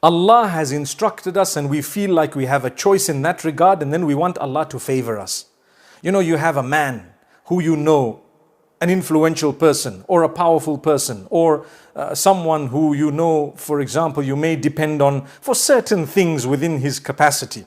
Allah has instructed us and we feel like we have a choice in that regard, and then we want Allah to favor us. You know, you have a man who you know, an influential person or a powerful person, or someone who you know, for example, you may depend on for certain things within his capacity.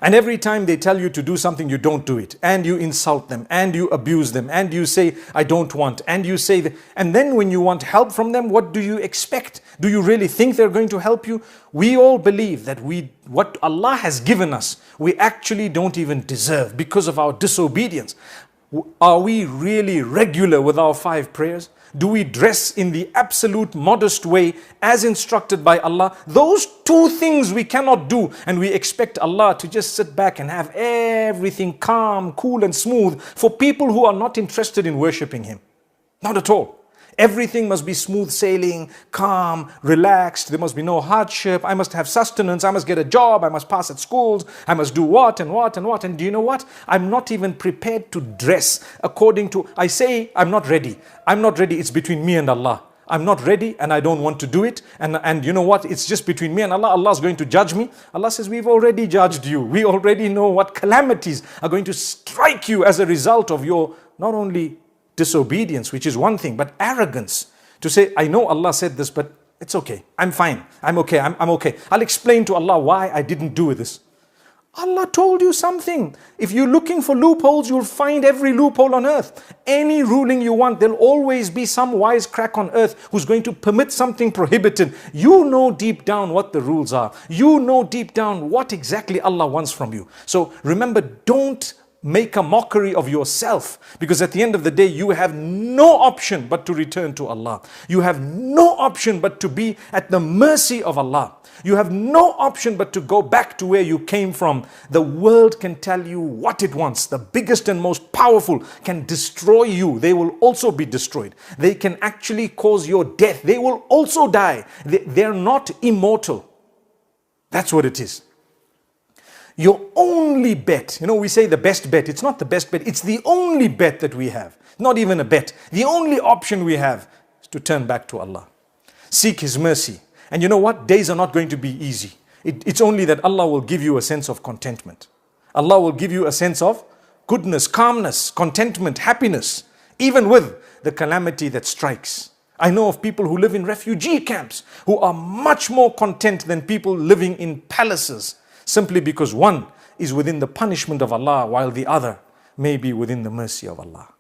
And every time they tell you to do something, you don't do it. And you insult them, and you abuse them, and you say, I don't want, and you say that. And then when you want help from them, what do you expect? Do you really think they're going to help you? We all believe that what Allah has given us, we actually don't even deserve because of our disobedience. Are we really regular with our 5 prayers? Do we dress in the absolute modest way as instructed by Allah? Those 2 things we cannot do, and we expect Allah to just sit back and have everything calm, cool and smooth for people who are not interested in worshipping Him. Not at all. Everything must be smooth sailing, calm, relaxed. There must be no hardship. I must have sustenance. I must get a job. I must pass at schools. I must do what and what and what. And do you know what? I'm not even prepared to dress according to... I say I'm not ready. I'm not ready. It's between me and Allah. I'm not ready and I don't want to do it. And you know what? It's just between me and Allah. Allah is going to judge me. Allah says, we've already judged you. We already know what calamities are going to strike you as a result of your not only disobedience, which is one thing, but arrogance. To say, I know Allah said this, but it's okay. I'm fine. I'm okay. I'm okay. I'll explain to Allah why I didn't do this. Allah told you something. If you're looking for loopholes, you'll find every loophole on earth. Any ruling you want, there'll always be some wise crack on earth who's going to permit something prohibited. You know deep down what the rules are. You know deep down what exactly Allah wants from you. So remember, don't make a mockery of yourself, because at the end of the day you have no option but to return to Allah. You have no option but to be at the mercy of Allah. You have no option but to go back to where you came from. The world can tell you what it wants. The biggest and most powerful can destroy you. They will also be destroyed. They can actually cause your death. They will also die. They're not immortal. That's what it is. Your only bet, we say the best bet. It's not the best bet. It's the only bet that we have. Not even a bet. The only option we have is to turn back to Allah. Seek His mercy. And you know what? Days are not going to be easy. It's only that Allah will give you a sense of contentment. Allah will give you a sense of goodness, calmness, contentment, happiness, even with the calamity that strikes. I know of people who live in refugee camps who are much more content than people living in palaces, simply because one is within the punishment of Allah while the other may be within the mercy of Allah.